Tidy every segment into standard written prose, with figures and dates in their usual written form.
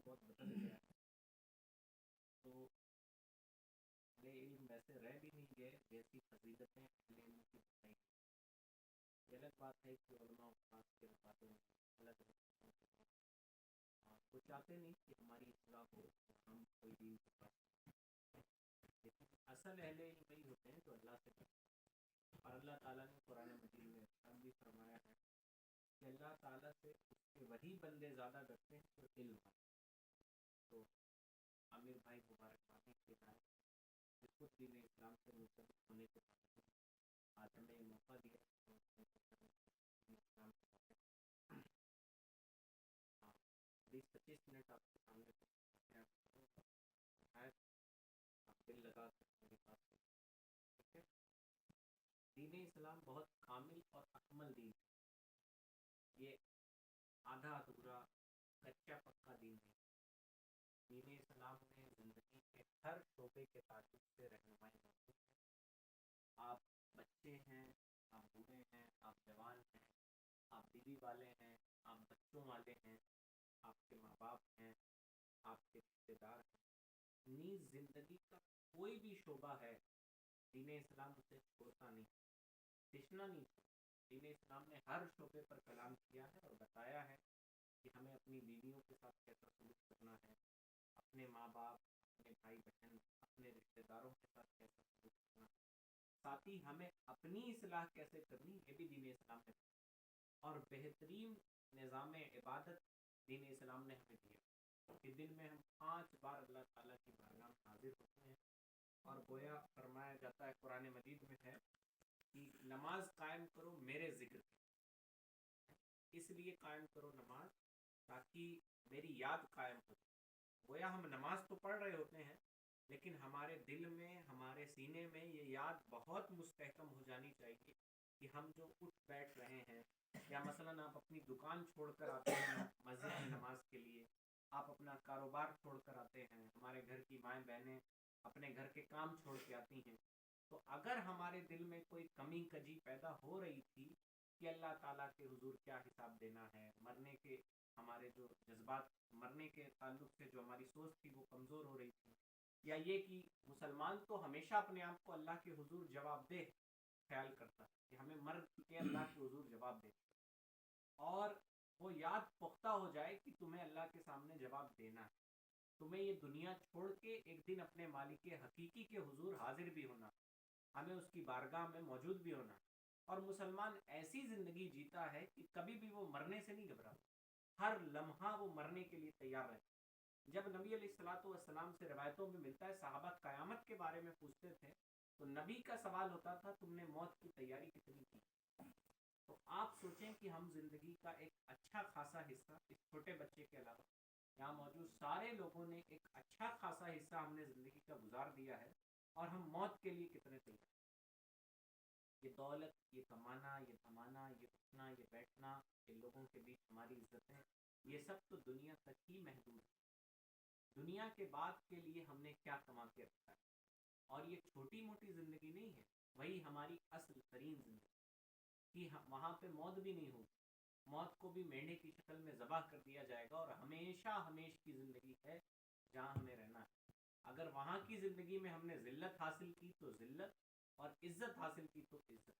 بہت بدل گیا ہے. تو اہل علم ویسے رہ بھی نہیں گئے جیسی فضیلتیں اہل علم کی بتائی. یہ الگ بات ہے کہ علماء استاد کے باتوں میں الگ الگ قسموں کے لوگ وہ چاہتے نہیں کہ ہماری اصلاح ہو اور ہم کوئی دین کی بات کریں. لیکن اصل اہل علم وہی ہوتے ہیں جو اللہ سے ڈرتے ہیں. اور اللہ تعالیٰ نے قرآن مجید میں ارشاد بھی فرمایا ہے کہ اللہ تعالیٰ سے اس کے وہی بندے زیادہ ڈرتے ہیں جو علم والے. تو عامر بھائی مبارکباد کی ہدایت جس کو دین اسلام سے منسلک ہونے کے بعد آج ہمیں یہ موقع دیا تو دین اسلام کے بارے میں 20-25 منٹ آپ کے سامنے شاید آپ دل لگا کر میری بات کریں. ٹھیک ہے. دین اسلام بہت کامل اور اکمل دین ہے. یہ آدھا ادھورا کچا پکا دین نہیں. دین اسلام میں زندگی کے ہر شعبے کے تعلق سے رہنمائی موجود ہے. آپ بچے ہیں, آپ بوڑھے ہیں, آپ جوان ہیں, آپ بیوی والے ہیں, آپ بچوں والے ہیں, آپ کے ماں باپ ہیں, آپ کے رشتے دار ہیں, نیز زندگی کا کوئی بھی شعبہ ہے دین اسلام اسے چھوڑتا نہیں, تشنا نہیں چھوڑتا. دین اسلام نے ہر شعبے پر کلام کیا ہے اور بتایا ہے کہ ہمیں اپنی بیویوں کے ساتھ کیسا سلوک کرنا ہے, اپنے ماں باپ, اپنے بھائی بہن, اپنے رشتے داروں کے ساتھ کیسا سلوک کرنا ہے, ساتھ ہی ہمیں اپنی اصلاح کیسے کرنی یہ بھی دین اسلام نے. اور بہترین نظام عبادت دین اسلام نے ہمیں دیا کہ دن میں ہم 5 بار اللہ تعالیٰ کی بارگاہ میں حاضر ہوتے ہیں. اور گویا فرمایا جاتا ہے قرآن مجید میں ہے کہ نماز قائم کرو میرے ذکر کی. اس لیے قائم کرو نماز تاکہ میری یاد قائم ہو. گویا ہم نماز تو پڑھ رہے ہوتے ہیں لیکن ہمارے دل میں, ہمارے سینے میں یہ یاد بہت مستحکم ہو جانی چاہیے کہ ہم جو اٹھ بیٹھ رہے ہیں, یا مثلاً آپ اپنی دکان چھوڑ کر آتے ہیں مسجد میں نماز کے لیے, آپ اپنا کاروبار چھوڑ کر آتے ہیں, ہمارے گھر کی مائیں بہنیں اپنے گھر کے کام چھوڑ کے آتی ہیں, تو اگر ہمارے دل میں کوئی کمی کجی پیدا ہو رہی تھی کہ اللہ تعالیٰ کے حضور کیا حساب دینا ہے, مرنے کے ہمارے جو جذبات, مرنے کے تعلق سے جو ہماری سوچ تھی وہ کمزور ہو رہی تھی, یا یہ کہ مسلمان تو ہمیشہ اپنے آپ کو اللہ کے حضور جواب دہ خیال کرتا ہے کہ ہمیں مر کے اللہ کے حضور جواب دے, اور وہ یاد پختہ ہو جائے کہ تمہیں اللہ کے سامنے جواب دینا ہے, تمہیں یہ دنیا چھوڑ کے ایک دن اپنے مالک حقیقی کے حضور حاضر بھی ہونا, ہمیں اس کی بارگاہ میں موجود بھی ہونا. اور مسلمان ایسی زندگی جیتا ہے کہ کبھی بھی وہ مرنے سے نہیں گھبراتا, ہر لمحہ وہ مرنے کے لیے تیار رہتا. جب نبی علیہ الصلوۃ والسلام سے روایتوں میں ملتا ہے صحابہ قیامت کے بارے میں پوچھتے تھے تو نبی کا سوال ہوتا تھا تم نے موت کی تیاری کتنی کی. تو آپ سوچیں کہ ہم زندگی کا ایک اچھا خاصا حصہ, اس چھوٹے بچے کے علاوہ یہاں موجود سارے لوگوں نے ایک اچھا خاصا حصہ ہم نے زندگی کا گزار دیا ہے, اور ہم موت کے لیے کتنے تیار. یہ دولت, یہ کمانا, یہ کمانا, یہ اٹھنا, یہ بیٹھنا, یہ لوگوں کے بیچ ہماری عزتیں, یہ سب تو دنیا تک ہی محدود ہے. دنیا کے بعد کے لیے ہم نے کیا کما کے رکھا ہے, اور یہ چھوٹی موٹی زندگی نہیں ہے, وہی ہماری اصل ترین زندگی کہ وہاں پہ موت بھی نہیں ہوگی. موت کو بھی مینڈے کی شکل میں ذبح کر دیا جائے گا, اور ہمیشہ ہمیش کی زندگی ہے جہاں ہمیں رہنا ہے. اگر وہاں کی زندگی میں ہم نے ذلت حاصل کی تو ذلت, اور عزت حاصل کی تو عزت,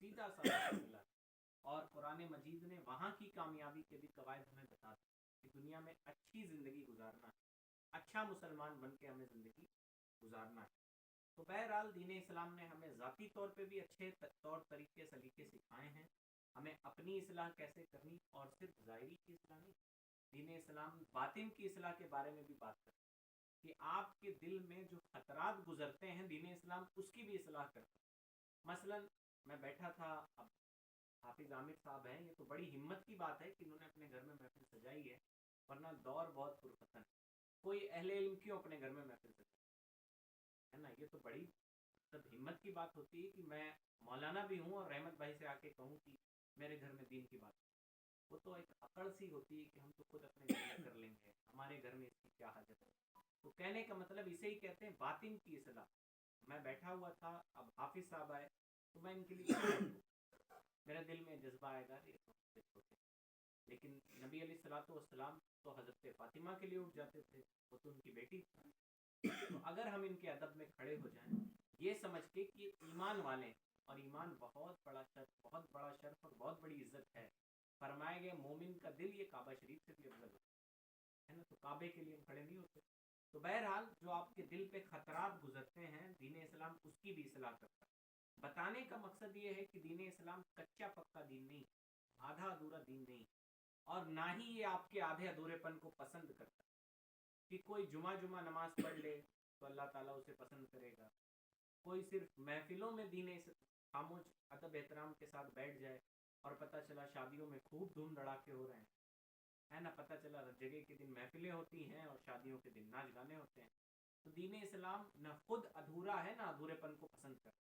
سیدھا سا فیصلہ. اور قرآن مجید نے وہاں کی کامیابی کے بھی قواعد ہمیں بتا دی کہ دنیا میں اچھی زندگی گزارنا ہے, اچھا مسلمان بن کے ہمیں زندگی گزارنا ہے. تو بہرحال دین اسلام نے ہمیں ذاتی طور پہ بھی اچھے طور طریقے سلیقے سکھائے ہیں, ہمیں اپنی اصلاح کیسے کرنی, اور صرف ظاہری کی اصلاح نہیں, دین اسلام باطن کی اصلاح کے بارے میں بھی بات کرتے ہیں کہ آپ کے دل میں جو خطرات گزرتے ہیں دین اسلام اس کی بھی اصلاح کرتا ہے. مثلا میں بیٹھا تھا, اب حافظ عامر صاحب ہیں, یہ تو بڑی ہمت کی بات ہے کہ انہوں نے اپنے گھر میں محفل سجائی ہے, ورنہ دور بہت پرفتن ہے. کوئی اہل علم کیوں اپنے گھر میں محفل سجائے, ہے نا. یہ تو بڑی مطلب ہمت کی بات ہوتی ہے کہ میں مولانا بھی ہوں اور رحمت بھائی سے آ کے کہوں کہ میرے گھر میں دین کی بات. وہ تو ایک عقل سی ہوتی ہے کہ ہم تو خود اپنے گھر میں کر لیں گے, ہمارے گھر میں اس کی کیا حاجت ہے. تو کہنے کا مطلب اسے ہی کہتے ہیں باطن کی اصلاح. میں بیٹھا ہوا تھا, اب حافظ صاحب آئے تو میں ان کے لیے میرے دل میں جذبہ آئے گا, لیکن نبی علیہ الصلوۃ والسلام تو حضرت فاطمہ کے لیے اٹھ جاتے تھے، وہ تو ان کی بیٹی تھی۔ تو اگر ہم ان کے ادب میں کھڑے ہو جائیں یہ سمجھ کے کہ ایمان والے ہیں، اور ایمان بہت بڑا شرف، بہت بڑا شرف اور بہت بڑی عزت ہے، فرمائے گئے مومن کا دل یہ کعبہ شریف سے بھی افضل ہے نا، تو کعبے کے لیے ہم کھڑے نہیں ہوتے۔ تو بہرحال جو آپ کے دل پہ خطرات گزرتے ہیں، دین اسلام اس کی بھی اصلاح کرتا ہے۔ بتانے کا مقصد یہ ہے کہ دین اسلام کچا پکا دین نہیں، آدھا ادھورا دین نہیں، اور نہ ہی یہ آپ کے آدھے ادھورے پن کو پسند کرتا کہ کوئی جمعہ نماز پڑھ لے تو اللہ تعالیٰ اسے پسند کرے گا، کوئی صرف محفلوں میں دین خاموش ادب احترام کے ساتھ بیٹھ جائے اور پتہ چلا شادیوں میں خوب دھوم دھڑاکے ہو رہے ہیں، ہے نا، پتہ چلا جگہ کے دن محفلیں ہوتی ہیں اور شادیوں کے دن ناچ گانے ہوتے ہیں، تو دین اسلام نہ خود ادھورا ہے نہ ادھورے پن کو پسند کرتا،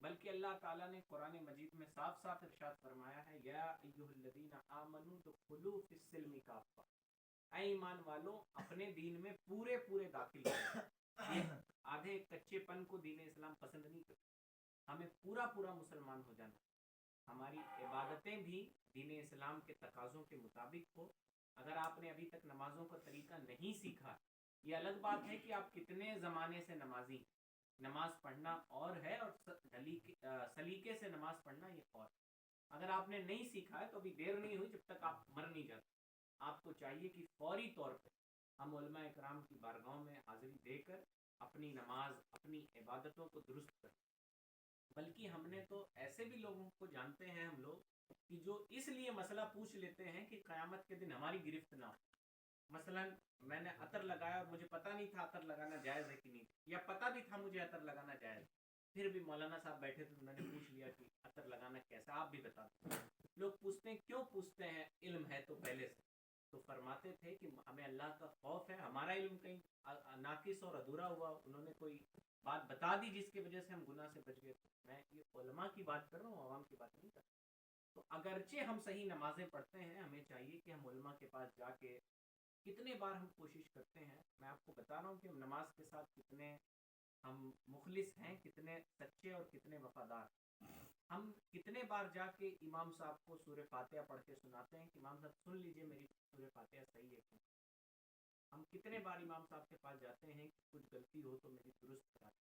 بلکہ اللہ تعالیٰ نے قرآن مجید میں صاف صاف ارشاد فرمایا ہے، یا ایھا الذین آمنوا ادخلوا فی السلم کافہ، اے ایمان والو اپنے دین میں پورے پورے داخل ہو۔ یہ آدھے کچے پن کو دین اسلام پسند نہیں کرتا، ہمیں پورا پورا مسلمان ہو جانا، ہماری عبادتیں بھی دین اسلام کے تقاضوں کے مطابق ہو۔ اگر آپ نے ابھی تک نمازوں کا طریقہ نہیں سیکھا، یہ الگ بات ہے کہ آپ کتنے زمانے سے نمازی، نماز پڑھنا اور ہے اور سلیقے سے نماز پڑھنا یہ اور۔ اگر آپ نے نہیں سیکھا ہے تو ابھی دیر نہیں ہوئی جب تک آپ مر نہیں جاتے، آپ کو چاہیے کہ فوری طور پہ ہم علماء اکرام کی بارگاہوں میں حاضری دے کر اپنی نماز، اپنی عبادتوں کو درست کریں۔ بلکہ ہم نے تو ایسے بھی لوگوں کو جانتے ہیں ہم لوگ کہ جو اس لیے مسئلہ پوچھ لیتے ہیں کہ قیامت کے دن ہماری گرفت نہ ہو۔ مثلا میں نے عطر لگایا اور مجھے پتہ نہیں تھا عطر لگانا جائز ہے کہ نہیں، یا پتہ بھی تھا مجھے عطر لگانا جائز، پھر بھی مولانا صاحب بیٹھے تھے، انہوں نے پوچھ لیا کہ عطر لگانا کیسا، آپ بھی بتا دیں۔ لوگ پوچھتے ہیں کیوں پوچھتے ہیں، علم ہے تو پہلے سے، تو فرماتے تھے کہ ہمیں اللہ کا خوف ہے، ہمارا علم کہیں ناقص اور ادھورا ہوا، انہوں نے کوئی بات بتا دی جس کی وجہ سے ہم گناہ سے بچ گئے۔ میں یہ علماء کی بات کر رہا ہوں، عوام کی بات نہیں کر رہا۔ تو اگرچہ ہم صحیح نمازیں پڑھتے ہیں، ہمیں چاہیے کہ ہم علماء کے پاس جا کے کتنے بار ہم کوشش کرتے ہیں، میں آپ کو بتا رہا ہوں کہ ہم نماز کے ساتھ کتنے ہم مخلص ہیں، کتنے سچے اور کتنے وفادار۔ ہم کتنے بار جا کے امام صاحب کو سورہ فاتحہ پڑھ کے سناتے ہیں کہ امام صاحب سن لیجئے میری سورہ فاتحہ صحیح ہے۔ ہم کتنے بار امام صاحب کے پاس جاتے ہیں کہ کچھ غلطی ہو تو میری درست کرا دیں۔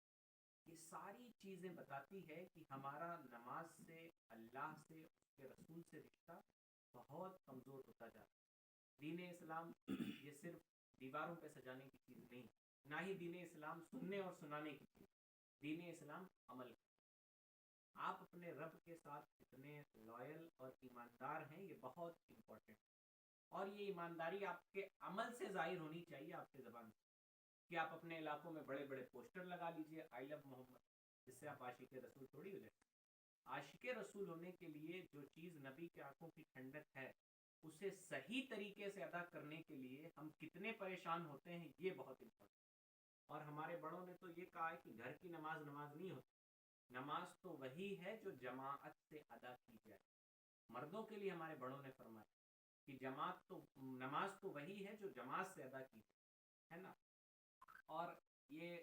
یہ ساری چیزیں بتاتی ہے کہ ہمارا نماز سے، اللہ سے، اس کے رسول سے رشتہ بہت کمزور ہوتا جاتا ہے۔ دین اسلام یہ صرف دیواروں پہ سجانے کی چیز نہیں، نہ ہی دین اسلام سننے اور سنانے کی چیز، دین اسلام عمل۔ آپ اپنے رب کے ساتھ کتنے لائل اور ایماندار ہیں یہ بہت امپورٹنٹ، اور یہ ایمانداری آپ کے عمل سے ظاہر ہونی چاہیے، آپ کے زبان سے، کہ آپ اپنے علاقوں میں بڑے بڑے پوسٹر لگا لیجئے آئی لو محمد، جس سے آپ عاشق رسول تھوڑی ہو جائیں۔ عاشق رسول ہونے کے لیے جو چیز نبی کے آنکھوں کی ٹھنڈک ہے، اسے صحیح طریقے سے ادا کرنے کے لیے ہم کتنے پریشان ہوتے ہیں، یہ بہت امپورٹنٹ۔ اور ہمارے بڑوں نے تو یہ کہا ہے کہ گھر کی نماز نماز نہیں ہوتی، نماز تو وہی ہے جو جماعت سے ادا کی جائے۔ مردوں کے لیے ہمارے بڑوں نے فرمایا کہ نماز تو وہی ہے جو جماعت سے ادا کی ہے نا۔ اور یہ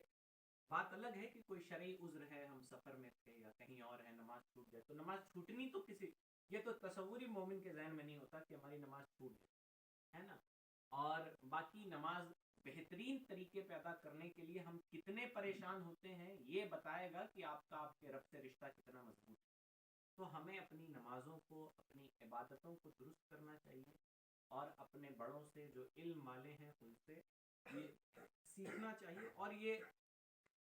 بات الگ ہے کہ کوئی شرعی عذر ہے، ہم سفر میں تھے یا کہیں اور ہیں، نماز چھوٹ جائے تو نماز چھوٹنی تو یہ تو تصوری مومن کے ذہن میں نہیں ہوتا کہ ہماری نماز چھوٹ جائے، ہے نا۔ اور باقی نماز بہترین طریقے پہ ادا کرنے کے لیے ہم کتنے پریشان ہوتے ہیں، یہ بتائے گا کہ آپ کا آپ کے رب سے رشتہ کتنا مضبوط ہے۔ تو ہمیں اپنی نمازوں کو، اپنی عبادتوں کو درست کرنا چاہیے، اور اپنے بڑوں سے جو علم والے ہیں ان سے یہ سیکھنا چاہیے۔ اور یہ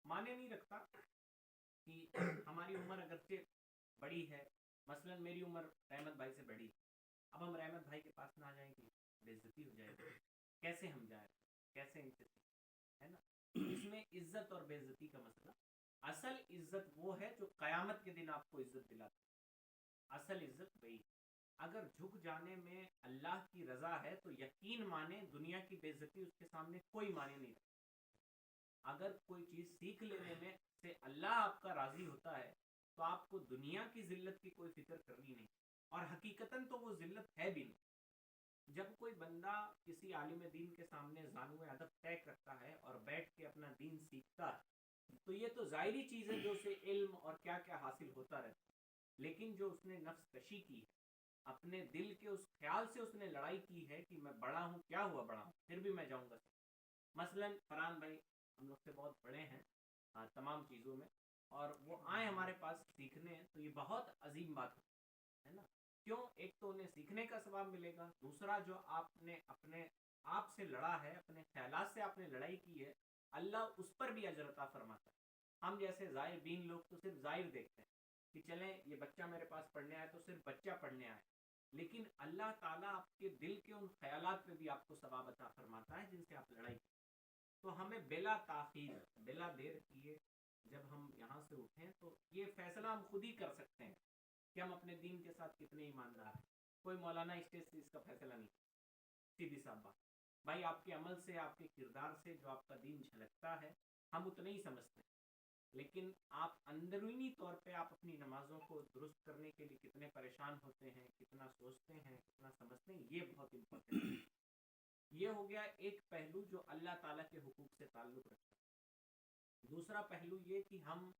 معنی نہیں رکھتا کہ ہماری عمر اگرچہ بڑی ہے، مثلا میری عمر رحمت بھائی سے بڑی، اب ہم رحمت بھائی کے پاس نہ جائیں گے، بے عزتی ہو جائے گی، کیسے ہم جائیں، کیسے ان سے، ہے نا۔ اس میں عزت اور بے عزتی کا مسئلہ، اصل عزت وہ ہے جو قیامت کے دن آپ کو عزت دلاتی ہے، اصل عزت وہی۔ اگر جھک جانے میں اللہ کی رضا ہے تو یقین مانے دنیا کی بے عزتی اس کے سامنے کوئی معنی نہیں رکھتی۔ اگر کوئی چیز سیکھ لینے میں سے اللہ آپ کا راضی ہوتا ہے تو آپ کو دنیا کی ذلت کی کوئی فکر کرنی نہیں، اور حقیقتاً تو وہ ذلت ہے بھی نہیں۔ جب کوئی بندہ کسی عالم دین کے سامنے زانو ادب طے کرتا ہے اور بیٹھ کے اپنا دین سیکھتا ہے تو یہ تو ظاہری چیز ہے جو اسے علم اور کیا کیا حاصل ہوتا رہتا ہے، لیکن جو اس نے نفس کشی کی ہے، اپنے دل کے اس خیال سے اس نے لڑائی کی ہے کہ میں بڑا ہوں، کیا ہوا بڑا ہوں، پھر بھی میں جاؤں گا. مثلا فرحان بھائی ہم لوگ سے بہت بڑے ہیں تمام چیزوں میں، اور وہ آئے ہمارے پاس سیکھنے، تو یہ بہت عظیم بات ہے نا. کیوں؟ ایک تو انہیں سیکھنے کا ثواب ملے گا، دوسرا جو آپ نے اپنے آپ سے لڑا ہے، اپنے خیالات سے آپ نے لڑائی کی ہے، اللہ اس پر بھی اجر عطا فرماتا ہے. ہم جیسے ظاہر بین لوگ تو صرف ظاہر دیکھتے ہیں کہ چلیں یہ بچہ میرے پاس پڑھنے آئے تو صرف بچہ پڑھنے آئے، لیکن اللہ تعالیٰ آپ کے دل کے ان خیالات پہ بھی آپ کو ثواب عطا فرماتا ہے جن سے آپ لڑائی. تو ہمیں بلا تاخیر، بلا دیر کیے جب ہم یہاں سے اٹھیں تو یہ فیصلہ ہم خود ہی کر سکتے ہیں کہ ہم اپنے دین کے ساتھ کتنے ایماندار ہیں. کوئی مولانا اسٹیج سے اس کا فیصلہ نہیں. سیدھی صاحب بات بھائی، آپ کے عمل سے، آپ کے کردار سے جو آپ کا دین جھلکتا ہے ہم اتنا ہی سمجھتے ہیں، لیکن آپ اندرونی طور پہ آپ اپنی نمازوں کو درست کرنے کے لیے کتنے پریشان ہوتے ہیں، کتنا سوچتے ہیں، کتنا سمجھتے ہیں، یہ بہت امپورٹنٹ ہے. یہ ہو گیا ایک پہلو جو اللہ تعالیٰ کے حقوق سے تعلق رکھتا ہے. دوسرا پہلو یہ کہ ہم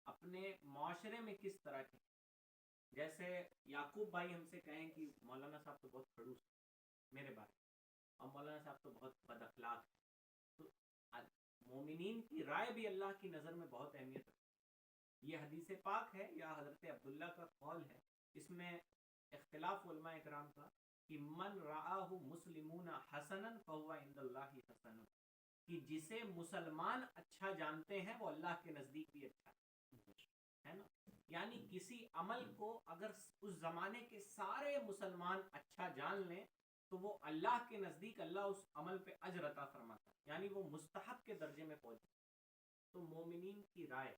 اپنے معاشرے میں کس طرح کے، جیسے یعقوب بھائی ہم سے کہیں کہ مولانا صاحب تو بہت خڑوس میرے بارے، اور مولانا صاحب تو بہت بد اخلاق ہے، تو مومنین کی رائے بھی اللہ کی نظر میں بہت اہمیت رکھتی ہے. یہ حدیث پاک ہے یا حضرت عبداللہ کا قول ہے، اس میں اختلاف علماء اکرام کا کہ من رآہ مسلمون حسنا فہو عند اللہ حسن، کہ جسے مسلمان اچھا جانتے ہیں وہ اللہ کے نزدیک بھی اچھا ہے نا. یعنی کسی عمل کو اگر اس زمانے کے سارے مسلمان اچھا جان لیں تو وہ اللہ کے نزدیک اللہ اس عمل پہ اجر عطا فرماتا ہے، یعنی وہ مستحب کے درجے میں پہنچ. تو مومنین کی رائے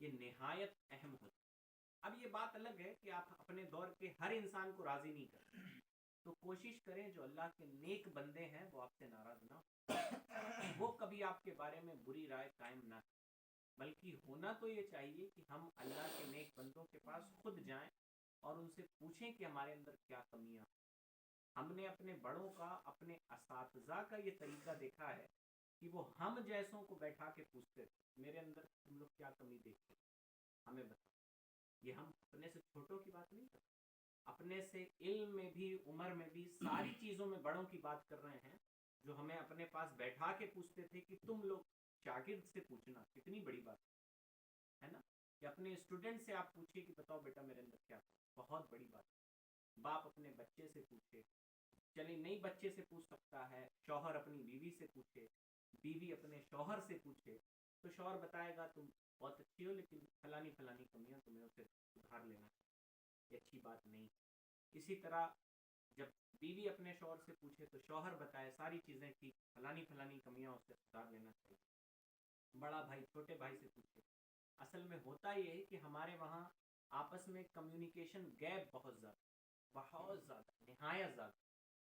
یہ نہایت اہم ہوتی. اب یہ بات الگ ہے کہ آپ اپنے دور کے ہر انسان کو راضی نہیں کرتے، تو کوشش کریں جو اللہ کے نیک بندے ہیں وہ آپ سے ناراض نہ ہو، وہ کبھی آپ کے بارے میں بری رائے قائم نہ کریں. بلکہ ہونا تو یہ چاہیے کہ ہم اللہ کے نیک بندوں کے پاس خود جائیں اور ان سے پوچھیں کہ ہمارے اندر کیا کمیاں. ہم نے اپنے بڑوں کا، اپنے اساتذہ کا یہ طریقہ دیکھا ہے کہ وہ ہم جیسوں کو بیٹھا کے پوچھتے تھے میرے اندر تم لوگ کیا کمی دیکھتے، ہمیں بتاؤ. یہ ہم اپنے سے چھوٹوں کی بات نہیں کرتے، اپنے سے علم میں بھی، عمر میں بھی، ساری چیزوں میں بڑوں کی بات کر رہے ہیں، جو ہمیں اپنے پاس بیٹھا کے پوچھتے تھے کہ تم لوگ شاگرد سے پوچھنا کتنی بڑی بات ہے نا. کہ اپنے اسٹوڈنٹ سے آپ پوچھیے کہ بتاؤ بیٹا میرے اندر کیا، بہت بڑی بات. باپ اپنے بچے سے پوچھے، چلے نہیں بچے سے پوچھ سکتا ہے، شوہر اپنی بیوی سے پوچھے، بیوی اپنے شوہر سے پوچھے، تو شوہر بتائے گا تم بہت اچھی ہو لیکن فلانی فلانی کمیاں تمہیں اسے سدھار لینا، یہ اچھی بات نہیں. اسی طرح جب بیوی اپنے شوہر سے پوچھے تو شوہر بتائے ساری چیزیں ٹھیک، فلانی فلانی کمیاں اسے سدھار لینا چاہیے. بڑا بھائی چھوٹے بھائی سے پوچھے. اصل میں ہوتا یہ ہے کہ ہمارے وہاں آپس میں کمیونیکیشن گیپ بہت زیادہ نہایت زیادہ.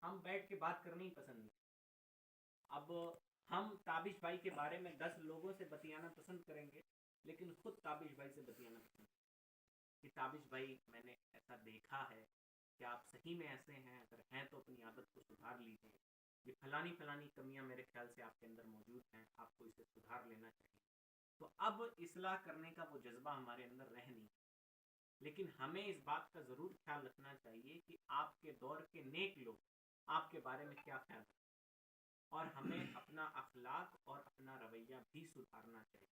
ہم بیٹھ کے بات کرنی ہی پسند نہیں. اب ہم تابش بھائی کے بارے میں 10 لوگوں سے بتیانا پسند کریں گے، لیکن خود تابش بھائی سے بتیانا پسند کہ تابش بھائی میں نے ایسا دیکھا ہے کہ آپ صحیح میں ایسے ہیں، اگر ہیں تو اپنی عادت کو سدھار لیجیے، یہ فلانی فلانی کمیاں میرے خیال سے آپ کے اندر موجود ہیں، آپ کو اسے سدھار لینا چاہیے. تو اب اصلاح کرنے کا وہ جذبہ ہمارے اندر رہ نہیں، لیکن ہمیں اس بات کا ضرور خیال رکھنا چاہیے کہ آپ کے دور کے نیک لوگ آپ کے بارے میں کیا خیال رکھتے، اور ہمیں اپنا اخلاق اور اپنا رویہ بھی سدھارنا چاہیے.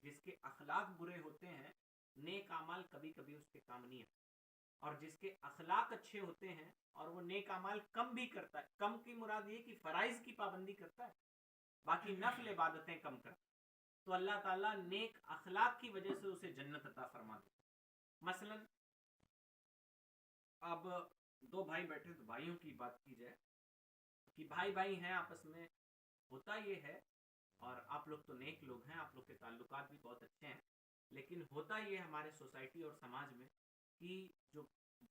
جس کے اخلاق برے ہوتے ہیں نیک اعمال کبھی کبھی اس کے کام نہیں آتے، اور جس کے اخلاق اچھے ہوتے ہیں اور وہ نیک اعمال کم بھی کرتا ہے، کم کی مراد یہ کہ فرائض کی پابندی کرتا ہے، باقی نفل عبادتیں کم کرتا ہے، تو اللہ تعالیٰ نیک اخلاق کی وجہ سے اسے جنت عطا فرما دیتا. مثلا اب 2 بھائی بیٹھے تو بھائیوں کی بات کی جائے کہ بھائی بھائی ہیں آپس میں، ہوتا یہ ہے، اور آپ لوگ تو نیک لوگ ہیں، آپ لوگ کے تعلقات بھی بہت اچھے ہیں، لیکن ہوتا یہ ہمارے سوسائٹی اور سماج میں کہ جو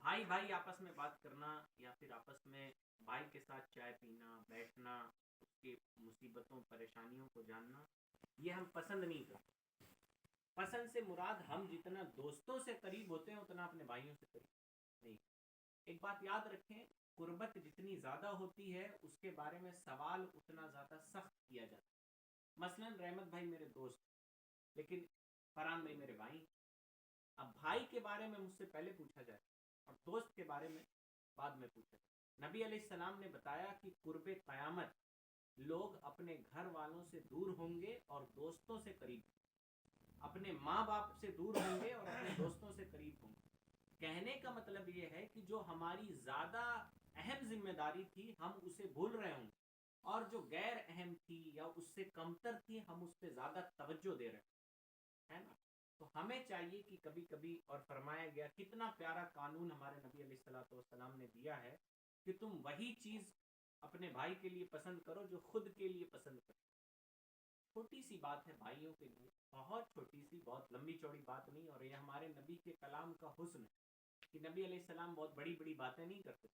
بھائی بھائی آپس میں بات کرنا یا پھر آپس میں بھائی کے ساتھ چائے پینا، بیٹھنا، اس کی مصیبتوں پریشانیوں کو جاننا، یہ ہم پسند نہیں کرتے. پسند سے مراد ہم جتنا دوستوں سے قریب ہوتے ہیں اتنا اپنے بھائیوں سے قریب نہیں. ایک بات یاد رکھیں، قربت جتنی زیادہ ہوتی ہے اس کے بارے میں سوال اتنا زیادہ سخت کیا جاتا ہے. مثلا رحمت بھائی میرے دوست، لیکن فرحان بھائی میرے بھائی. اب بھائی کے بارے میں مجھ سے پہلے پوچھا جائے اور دوست کے بارے میں بعد میں پوچھا. نبی علیہ السلام نے بتایا کہ قرب قیامت لوگ اپنے گھر والوں سے دور ہوں گے اور دوستوں سے قریب ہوں گے. اپنے ماں باپ سے دور ہوں گے اور اپنے دوستوں سے قریب ہوں گے. کہنے کا مطلب یہ ہے کہ جو ہماری زیادہ اہم ذمہ داری تھی ہم اسے بھول رہے ہوں گے، اور جو غیر اہم تھی یا اس سے کمتر تھی ہم اس پہ زیادہ توجہ دے رہے ہیں نا. تو ہمیں چاہیے کہ کبھی کبھی، اور فرمایا گیا کتنا پیارا قانون ہمارے نبی علیہ الصلوۃ والسلام نے دیا ہے کہ تم وہی چیز اپنے بھائی کے لیے پسند کرو جو خود کے لیے پسند کرو. چھوٹی سی بات ہے بھائیوں کے لیے، بہت چھوٹی سی، بہت لمبی چوڑی بات نہیں. اور یہ ہمارے نبی کے کلام کا حسن ہے کہ نبی علیہ السلام بہت بڑی بڑی باتیں نہیں کرتے،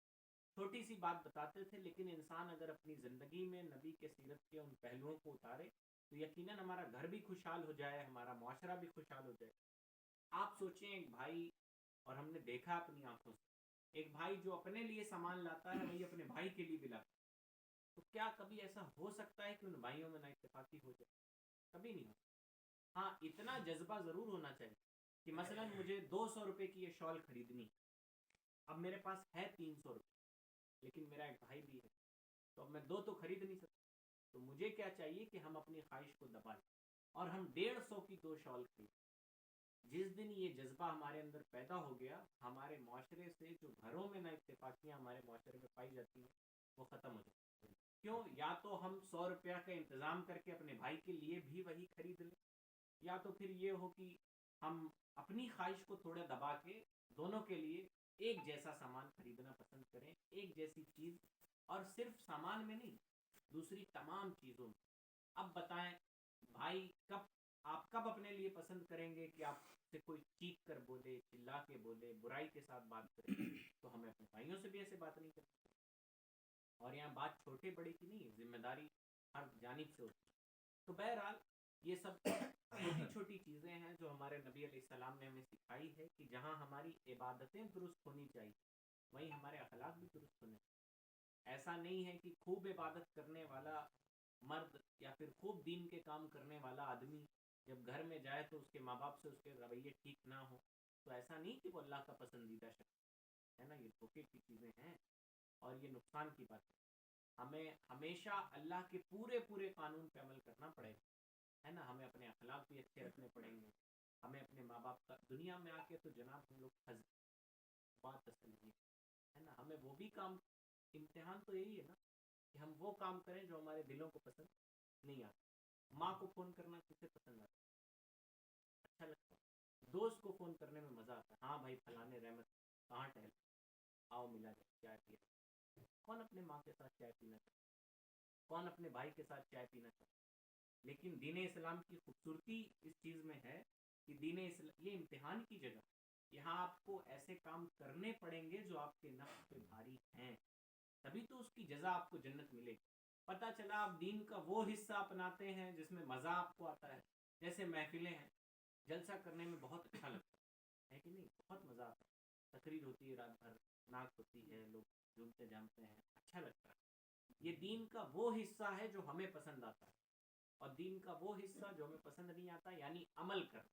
چھوٹی سی بات بتاتے تھے. لیکن انسان اگر اپنی زندگی میں نبی کے سیرت کے ان پہلوؤں کو اتارے تو یقیناً ہمارا گھر بھی خوشحال ہو جائے، ہمارا معاشرہ بھی خوشحال ہو جائے. آپ سوچیں ایک بھائی، اور ہم نے دیکھا اپنی آنکھوں سے، ایک بھائی جو اپنے لیے سامان لاتا ہے وہی اپنے بھائی کے لیے بھی لاتا ہے. تو کیا کبھی ایسا ہو سکتا ہے کہ ان بھائیوں میں نا اتفاقی ہو جائے؟ کبھی نہیں ہوتا. ہاں اتنا جذبہ ضرور ہونا چاہیے کہ مثلا مجھے 200 روپے کی یہ شال خریدنی، اب میرے پاس ہے 300 روپے، لیکن میرا ایک بھائی بھی ہے، تو اب میں دو تو خرید نہیں سکتا. تو مجھے کیا چاہیے کہ ہم اپنی خواہش کو دبا لیں اور ہم 150 کی 2 شال خرید. جس دن یہ جذبہ ہمارے اندر پیدا ہو گیا، ہمارے معاشرے سے جو گھروں میں نا اتفاقیاں ہمارے معاشرے میں پائی جاتی ہیں وہ ختم ہو جاتی ہیں. کیوں؟ یا تو ہم 100 روپیہ کا انتظام کر کے اپنے بھائی کے لیے بھی وہی خرید لیں، یا تو پھر یہ ہو کہ ہم اپنی خواہش کو تھوڑا دبا کے دونوں کے لیے ایک جیسا سامان خریدنا پسند کریں، ایک جیسی چیز. اور صرف سامان میں نہیں، دوسری تمام چیزوں میں. اب بتائیں بھائی، آپ کب اپنے لیے پسند کریں گے کہ آپ سے کوئی چیخ کر بولے، چلا کے بولے، برائی کے ساتھ بات کرے؟ تو ہمیں اپنے بھائیوں سے بھی ایسے بات نہیں کرنی. اور یہاں بات چھوٹے بڑے کی نہیں، ذمہ داری ہر جانب سے ہوتی ہے. تو بہرحال یہ سب چھوٹی چھوٹی چیزیں ہیں جو ہمارے نبی علیہ السلام نے ہمیں سکھائی ہے کہ جہاں ہماری عبادتیں درست ہونی چاہیے وہیں ہمارے اخلاق بھی درست ہونے چاہیے. ایسا نہیں ہے کہ خوب عبادت کرنے والا مرد یا پھر خوب دین کے کام کرنے والا آدمی جب گھر میں جائے تو اس کے ماں باپ سے اس کے رویے ٹھیک نہ ہو، تو ایسا نہیں کہ وہ اللہ کا پسندیدہ شخص ہے نا. یہ دھوکے کی چیزیں ہیں اور یہ نقصان کی بات ہے. ہمیں ہمیشہ اللہ کے پورے پورے قانون پہ عمل کرنا پڑے گا، ہے نا. ہمیں اپنے اخلاق بھی اچھے رکھنے پڑیں گے. ہمیں اپنے ماں باپ کا، دنیا میں آ کے تو جناب ہم لوگ پھنس بات اصل نہیں ہے نا. ہمیں وہ بھی کام، امتحان تو یہی ہے نا کہ ہم وہ کام کریں جو ہمارے دلوں کو پسند نہیں آتا. ماں کو فون کرنا کسے پسند آتا؟ اچھا لگتا ہے. دوست کو فون کرنے میں مزہ آتا ہے، ہاں بھائی فلانے رحمت کہاں ٹہل، آؤ ملا جائے چائے پیا. کون اپنے ماں کے ساتھ چائے پینا چاہتا؟ کون اپنے بھائی کے ساتھ چائے پینا چاہتا؟ لیکن دین اسلام کی خوبصورتی اس چیز میں ہے کہ دین اسلام یہ امتحان کی جگہ، یہاں آپ کو ایسے کام کرنے پڑیں گے جو آپ کے نفس پہ بھاری ہیں، تبھی تو اس کی جزا آپ کو جنت ملے گی. پتہ چلا آپ دین کا وہ حصہ اپناتے ہیں جس میں مزہ آپ کو آتا ہے، جیسے محفلیں ہیں، جلسہ کرنے میں بہت اچھا لگتا ہے کہ نہیں؟ بہت مزہ آتا ہے، تقریر ہوتی ہے رات بھر، ناک ہوتی ہے، لوگ جھومتے جامتے ہیں، اچھا لگتا ہے. یہ دین کا وہ حصہ ہے جو ہمیں پسند آتا ہے. اور دین کا وہ حصہ جو ہمیں پسند نہیں آتا یعنی عمل کر،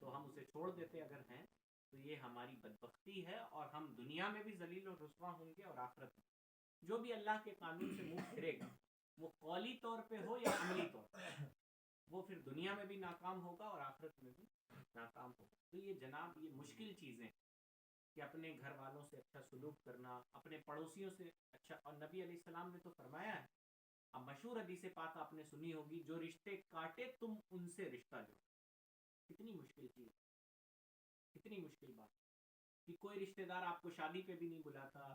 تو ہم اسے چھوڑ دیتے اگر ہیں تو یہ ہماری بدبختی ہے، اور ہم دنیا میں بھی ذلیل و رسوا ہوں گے اور آخرت میں. جو بھی اللہ کے قانون سے منہ پھرے گا، وہ قولی طور پہ ہو یا عملی طور پہ، وہ پھر دنیا میں بھی ناکام ہوگا اور آخرت میں بھی ناکام ہوگا. تو یہ جناب یہ مشکل چیزیں کہ اپنے گھر والوں سے اچھا سلوک کرنا، اپنے پڑوسیوں سے اچھا. اور نبی علیہ السلام نے تو فرمایا ہے، اب مشہور حدیث پاک آپ نے سنی ہوگی، جو رشتے کاٹے تم ان سے رشتہ جوڑو. کتنی مشکل چیز، کتنی مشکل بات کہ کوئی رشتہ دار آپ کو شادی پہ بھی نہیں بلاتا،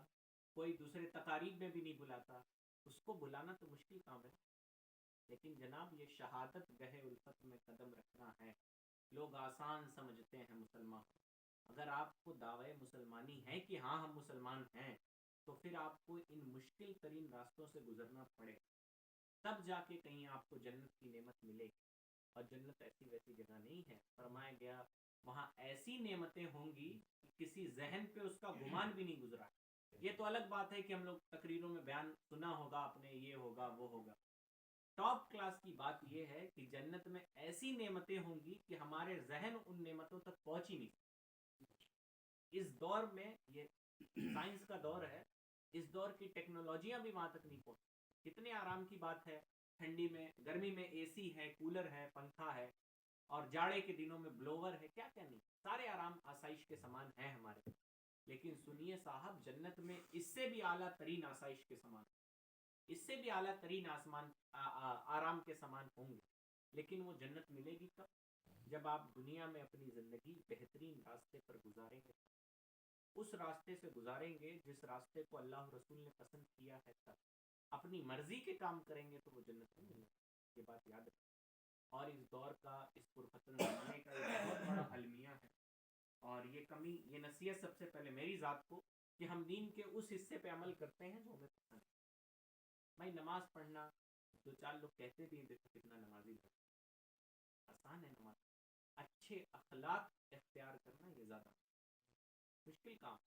کوئی دوسرے تقاریب میں بھی نہیں بلاتا، اس کو بلانا تو مشکل کام ہے. لیکن جناب یہ شہادت گہے الفت میں قدم رکھنا ہے. لوگ آسان سمجھتے ہیں مسلمان. اگر آپ کو دعوی مسلمانی ہے کہ ہاں ہم مسلمان ہیں، تو پھر آپ کو ان مشکل ترین راستوں سے گزرنا پڑے، تب جا کے کہیں آپ کو جنت کی نعمت ملے گی. اور جنت ایسی ویسی جگہ نہیں ہے. فرمایا گیا وہاں ایسی نعمتیں ہوں گی کہ کسی ذہن پہ اس کا گمان بھی نہیں گزرا. یہ تو الگ بات ہے کہ ہم لوگ تقریروں میں بیان سنا ہوگا آپ نے، یہ ہوگا وہ ہوگا. ٹاپ کلاس کی بات یہ ہے کہ جنت میں ایسی نعمتیں ہوں گی کہ ہمارے ذہن ان نعمتوں تک پہنچ ہی نہیں. اس دور میں یہ سائنس کا دور ہے, اس دور کی ٹیکنالوجیاں بھی وہاں تک نہیں پہنچی. کتنے آرام کی بات ہے, ٹھنڈی میں گرمی میں اے سی ہے, کولر ہے, پنکھا ہے, اور جاڑے کے دنوں میں بلوور ہے, کیا کیا نہیں, سارے آرام آسائش کے سامان ہیں ہمارے. لیکن سنیے صاحب, جنت میں اس سے بھی اعلیٰ ترین آسائش کے سامان, اس سے بھی اعلیٰ ترین آرام کے سامان ہوں گے. لیکن وہ جنت ملے گی کب؟ جب آپ دنیا میں اپنی زندگی بہترین راستے پر گزاریں گے, اس راستے سے گزاریں گے جس راستے کو اللہ رسول نے پسند کیا ہے, تب اپنی مرضی کے کام کریں گے تو وہ جنت نہیں ملے گی. یہ بات یاد رکھیں. اور اس دور کا, اس پرفتن زمانے کا ایک بہت بڑا المیہ ہے, اور یہ کمی, یہ نصیحت سب سے پہلے میری ذات کو, کہ ہم دین کے اس حصے پہ عمل کرتے ہیں جو ہمیں پسند ہے. بھائی نماز پڑھنا, دو چار لوگ کہتے بھی ہیں دیکھو کتنا نمازی لوگ, آسان ہے نماز. اچھے اخلاق اختیار کرنا یہ زیادہ مشکل کام.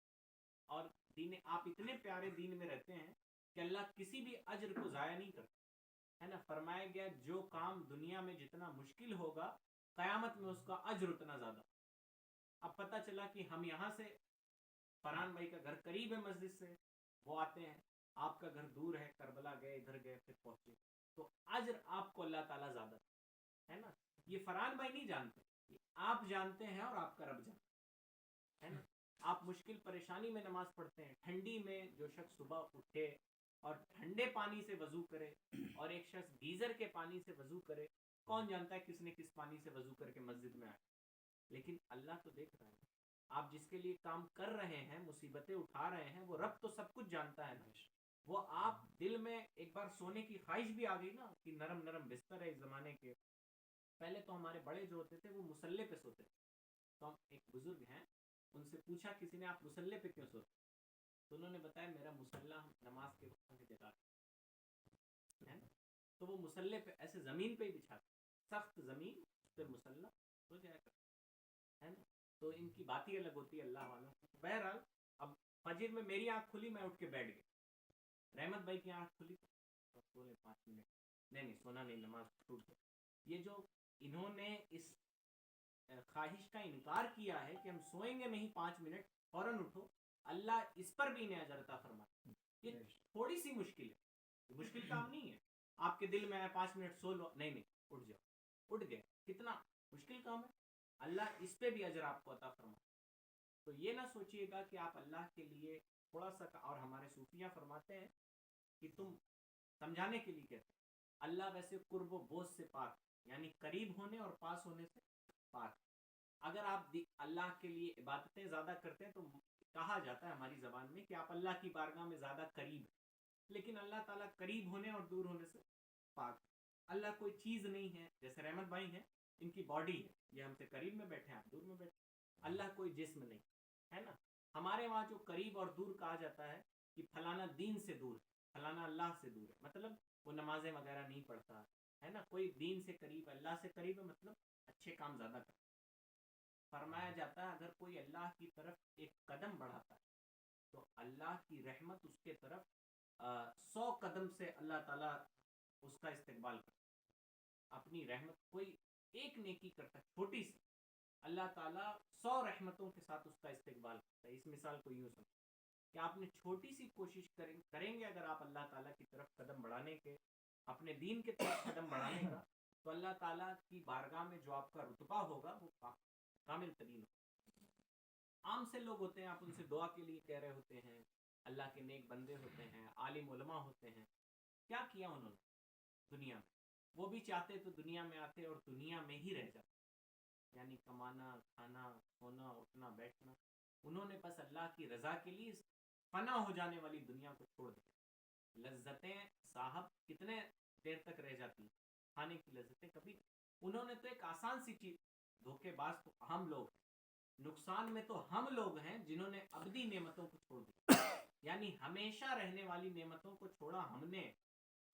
اور دین, آپ اتنے پیارے دین میں رہتے ہیں کہ اللہ کسی بھی اجر کو ضائع نہیں کرتا ہے نا. فرمایا گیا جو کام دنیا میں جتنا مشکل ہوگا, قیامت میں اس کا اجر اتنا زیادہ. اب پتہ چلا کہ ہم یہاں سے, فرحان بھائی کا گھر قریب ہے مسجد سے, وہ آتے ہیں, آپ کا گھر دور ہے, کربلا گئے, ادھر گئے, پھر پہنچے, تو اجر آپ کو اللہ تعالیٰ زیادہ ہے نا. یہ فرحان بھائی نہیں جانتے, یہ آپ جانتے ہیں اور آپ کا رب جانتے ہے نا. آپ مشکل پریشانی میں نماز پڑھتے ہیں, ٹھنڈی میں جو شخص صبح اٹھے اور ٹھنڈے پانی سے وضو کرے, اور ایک شخص گیزر کے پانی سے وضو کرے, کون جانتا ہے کس نے کس پانی سے وضو کر کے مسجد میں آئے. لیکن اللہ تو دیکھ رہا ہے, آپ جس کے لیے کام کر رہے ہیں, مصیبتیں اٹھا رہے ہیں, وہ رب تو سب کچھ جانتا ہے نا. وہ آپ دل میں ایک بار سونے کی خواہش بھی آ گئی نا, کہ نرم نرم بستر ہے اس زمانے کے. پہلے تو ہمارے بڑے جو ہوتے تھے وہ مسلح پہ سوتے تھے. تو ہم, ایک بزرگ ہیں, ان سے پوچھا کسی نے آپ مسلح پہ کیوں سوتے, تو انہوں نے بتایا میرا مسلح نماز کے وقت میں جگہ ہے نا. تو وہ مسلح پہ ایسے زمین پہ ہی بچھاتے, سخت زمین, اس پہ مسلح سو جایا کرتا ہے نا. تو ان کی بات ہی الگ ہوتی ہے اللہ والوں. بہرحال اب فجر میں میری آنکھ کھلی, میں اٹھ کے بیٹھ گیا, رحمت بھائی کی آنکھ کھلی تو بولے 5 منٹ, نہیں سونا نہیں, نماز ٹوٹ گیا. یہ جو انہوں نے اس خواہش کا انکار کیا ہے کہ ہم سوئیں گے نہیں 5 منٹ, فوراً اٹھو, اللہ اس پر بھی انہیں اجر عطا فرمائے. یہ تھوڑی سی مشکل ہے, یہ مشکل کام نہیں ہے. آپ کے دل میں آئے 5 منٹ سو لو, نہیں اٹھ جاؤ, اٹھ گئے, کتنا مشکل کام ہے. اللہ اس پہ بھی اجر آپ کو عطا فرمائے. تو یہ نہ سوچئے گا کہ آپ اللہ کے لیے تھوڑا سا, اور ہمارے صوفیاں فرماتے ہیں کہ تم سمجھانے کے لیے کہتے ہیں, اللہ ویسے قرب و بوجھ سے پاک, یعنی قریب ہونے اور پاس ہونے سے پاک. اگر آپ اللہ کے لیے عبادتیں زیادہ کرتے ہیں تو کہا جاتا ہے ہماری زبان میں کہ آپ اللہ کی بارگاہ میں زیادہ قریب ہیں. لیکن اللہ تعالیٰ قریب ہونے اور دور ہونے سے پاک. اللہ کوئی چیز نہیں ہے, جیسے رحمت بھائی ہیں, ان کی باڈی ہے, یہ ہم سے قریب میں بیٹھے ہیں, آپ دور میں بیٹھے. اللہ کوئی جسم نہیں ہے نا. ہمارے وہاں جو قریب اور دور کہا جاتا ہے کہ فلانا دین سے دور ہے, فلانا اللہ سے دور ہے, مطلب وہ نمازیں وغیرہ نہیں پڑھتا ہے نا. کوئی دین سے قریب, اللہ سے قریب ہے, مطلب اچھے کام زیادہ کرتا. فرمایا جاتا ہے اگر کوئی اللہ کی طرف ایک قدم بڑھاتا ہے تو اللہ کی رحمت اس کے طرف 100 قدم سے اللہ تعالیٰ اس کا استقبال کرتا. اپنی رحمت, کوئی ایک نیکی کرتا ہے چھوٹی سی, اللہ تعالیٰ 100 رحمتوں کے ساتھ اس کا استقبال کرتا ہے. اس مثال کو یوں سمجھ کہ آپ نے چھوٹی سی کوشش کریں گے اگر آپ اللہ تعالیٰ کی طرف قدم بڑھانے کے, اپنے دین کے طرف قدم بڑھانے کا, تو اللہ تعالیٰ کی بارگاہ میں جو آپ کا رتبہ ہوگا وہ کامل ترین ہوگا. عام سے لوگ ہوتے ہیں, آپ ان سے دعا کے لیے کہہ رہے ہوتے ہیں, اللہ کے نیک بندے ہوتے ہیں, عالم علماء ہوتے ہیں, کیا کیا انہوں نے دنیا میں؟ وہ بھی چاہتے تو دنیا میں آتے اور دنیا میں ہی رہ جاتے, یعنی کمانا, کھانا, سونا, اٹھنا, بیٹھنا. انہوں نے بس اللہ کی رضا کے لیے فنا ہو جانے والی دنیا کو چھوڑ دیا. لذتیں صاحب کتنے دیر تک رہ جاتی, کھانے کی لذتیں کبھی. انہوں نے تو ایک آسان سی چیز, دھوکے باز تو ہم لوگ ہیں, نقصان میں تو ہم لوگ ہیں جنہوں نے ابدی نعمتوں کو چھوڑ دیا, یعنی ہمیشہ رہنے والی نعمتوں کو چھوڑا ہم نے.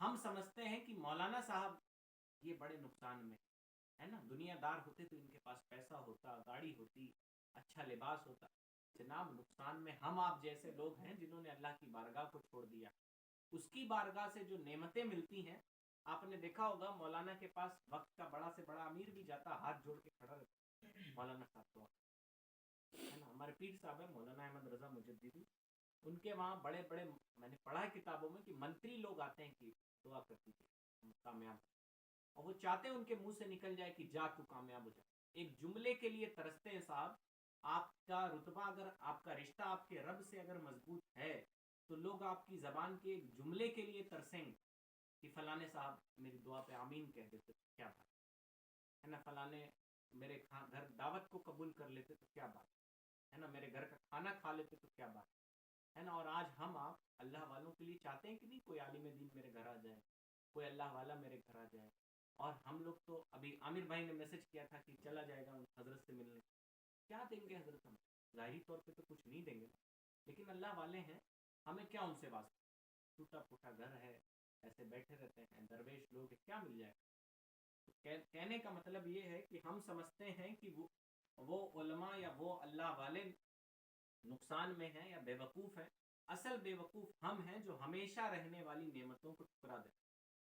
ہم سمجھتے ہیں کہ مولانا صاحب یہ بڑے نقصان میں ہے نا, دنیا دار ہوتے تو ان کے پاس پیسہ ہوتا, گاڑی ہوتی, اچھا لباس ہوتا. جناب نقصان میں ہم آپ جیسے لوگ ہیں جنہوں نے اللہ کی بارگاہ کو چھوڑ دیا. اس کی بارگاہ سے جو نعمتیں ملتی ہیں, آپ نے دیکھا ہوگا مولانا کے پاس وقت کا بڑا سے بڑا امیر بھی جاتا, ہاتھ جوڑ کے کھڑا رہتا, مولانا صاحب تو ہے نا. ہمارے پیر صاحب ہے مولانا احمد رضا مجددی, ان کے وہاں بڑے بڑے، میں نے پڑھا ہے کتابوں میں کہ منتری لوگ آتے ہیں کہ دعا کر دیجیے کامیاب، اور وہ چاہتے ہیں ان کے منہ سے نکل جائے کہ جا تو کامیاب ہو جائے، ایک جملے کے لیے ترستے ہیں صاحب۔ آپ کا رتبہ، اگر آپ کا رشتہ آپ کے رب سے اگر مضبوط ہے تو لوگ آپ کی زبان کے ایک جملے کے لیے ترسیں گے کہ فلانے صاحب میری دعا پہ آمین کہہ دیتے تو کیا بات ہے نا، فلانے میرے گھر دعوت کو قبول کر لیتے تو کیا بات ہے نا، میرے گھر کا کھانا کھا لیتے تو کیا بات ہے نا۔ اور آج ہم آپ اللہ والوں کے لیے چاہتے ہیں کہ نہیں کوئی عالم دین میرے گھر آ جائے، کوئی اللہ والا میرے گھر آ جائے، اور ہم لوگ تو ابھی عامر بھائی نے میسج کیا تھا کہ چلا جائے گا حضرت سے ملنے، کیا دیں گے حضرت ہم؟ ظاہری طور پہ تو کچھ نہیں دیں گے، لیکن اللہ والے ہیں، ہمیں کیا ان سے واسطہ، ٹوٹا پھوٹا گھر ہے، ایسے بیٹھے رہتے ہیں، درویش لوگ کیا مل جائے گا؟ کہنے کا مطلب یہ ہے کہ ہم سمجھتے ہیں کہ وہ علماء یا وہ اللہ والے نقصان میں ہیں یا بے وقوف ہیں، اصل بے وقوف ہم ہیں جو ہمیشہ رہنے والی نعمتوں کو ٹکرا دیں،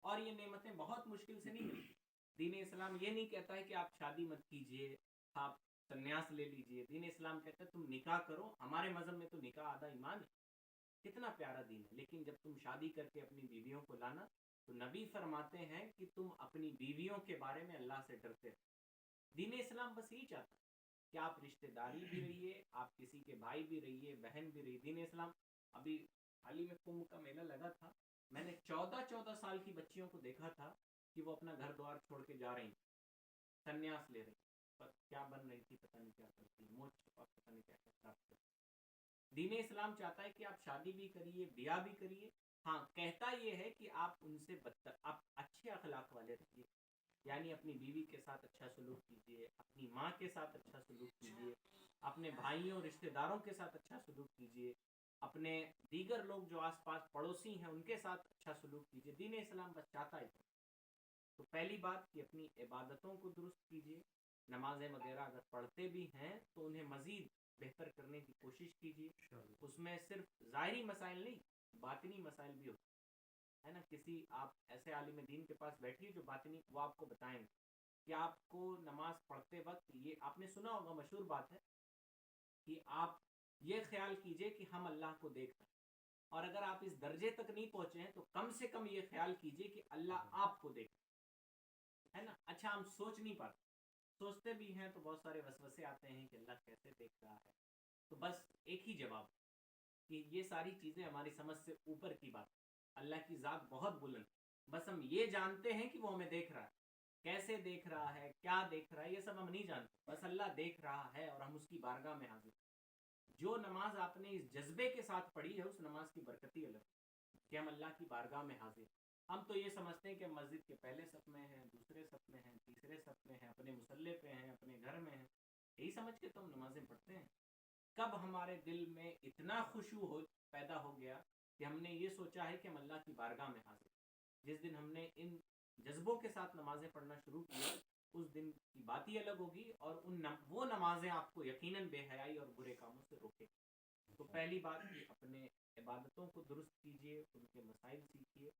اور یہ نعمتیں بہت مشکل سے نہیں ملتی۔ دین اسلام یہ نہیں کہتا ہے کہ آپ شادی مت کیجئے، آپ سنیاس لے لیجئے، دین اسلام کہتا ہے تم نکاح کرو، ہمارے مذہب میں تو نکاح آدھا ایمان ہے، کتنا پیارا دین ہے، لیکن جب تم شادی کر کے اپنی بیویوں کو لانا تو نبی فرماتے ہیں کہ تم اپنی بیویوں کے بارے میں اللہ سے ڈرتے ہو۔ دین اسلام بس یہی چاہتا ہے کہ آپ رشتہ داری بھی رہیے، آپ کسی کے بھائی بھی رہیے، بہن بھی رہیے۔ دین اسلام، ابھی حال ہی میں کمبھ کا میلہ لگا تھا، میں نے 14 کی بچیوں کو دیکھا تھا کہ وہ اپنا گھر دوار چھوڑ کے جا رہی تھیں، سنیاس لے رہی، پر کیا بن رہی تھی پتہ نہیں کیا کرتی، موچ اور پتہ نہیں کیا کرتی۔ دین اسلام چاہتا ہے کہ آپ شادی بھی کریے، بیاہ بھی کریے، ہاں کہتا یہ ہے کہ آپ ان سے بدتر، آپ اچھے اخلاق والے رہیے، یعنی اپنی بیوی کے ساتھ اچھا سلوک کیجیے، اپنی ماں کے ساتھ اچھا سلوک کیجیے، اپنے بھائیوں رشتہ داروں کے ساتھ اچھا سلوک کیجیے، اپنے دیگر لوگ جو آس پاس پڑوسی ہیں ان کے ساتھ اچھا سلوک کیجیے۔ دین اسلام بس چاہتا ہے تو پہلی بات کہ اپنی عبادتوں کو درست کیجیے، نمازیں وغیرہ اگر پڑھتے بھی ہیں تو انہیں مزید بہتر کرنے کی کوشش کیجیے، اس میں صرف ظاہری مسائل نہیں، باطنی مسائل بھی ہوتے ہے نا۔ کسی آپ ایسے عالم دین کے پاس بیٹھیے جو باطنی، وہ آپ کو بتائیں گے کہ آپ کو نماز پڑھتے وقت، یہ آپ نے سنا ہوگا مشہور بات ہے کہ آپ یہ خیال کیجئے کہ ہم اللہ کو دیکھ رہے ہیں، اور اگر آپ اس درجے تک نہیں پہنچے ہیں تو کم سے کم یہ خیال کیجئے کہ اللہ آپ کو دیکھ رہا ہے نا۔ اچھا ہم سوچ نہیں پاتے، سوچتے بھی ہیں تو بہت سارے وسوسے آتے ہیں کہ اللہ کیسے دیکھ رہا ہے، تو بس ایک ہی جواب کہ یہ ساری چیزیں ہماری سمجھ سے اوپر کی بات، اللہ کی ذات بہت بلند، بس ہم یہ جانتے ہیں کہ وہ ہمیں دیکھ رہا ہے، کیسے دیکھ رہا ہے، کیا دیکھ رہا ہے، یہ سب ہم نہیں جانتے، بس اللہ دیکھ رہا ہے اور ہم اس کی بارگاہ میں حاضر۔ جو نماز آپ نے اس جذبے کے ساتھ پڑھی ہے اس نماز کی برکتی الگ کہ ہم اللہ کی بارگاہ میں حاضر۔ ہم تو یہ سمجھتے ہیں کہ مسجد کے پہلے صف میں ہیں، دوسرے صف میں ہیں، تیسرے صف میں ہیں، اپنے مصلے پہ ہیں، اپنے گھر میں ہیں، یہی سمجھ کے تو ہم نمازیں پڑھتے ہیں۔ کب ہمارے دل میں اتنا خشوع پیدا ہو گیا کہ ہم نے یہ سوچا ہے کہ ہم اللہ کی بارگاہ میں حاضر؟ جس دن ہم نے ان جذبوں کے ساتھ نمازیں پڑھنا شروع کیا اس دن کی بات ہی الگ ہوگی، اور وہ نمازیں آپ کو یقیناً بے حیائی اور برے کاموں سے روکے۔ تو پہلی بات کہ اپنے عبادتوں کو درست کیجیے، ان کے مسائل سیکھیے،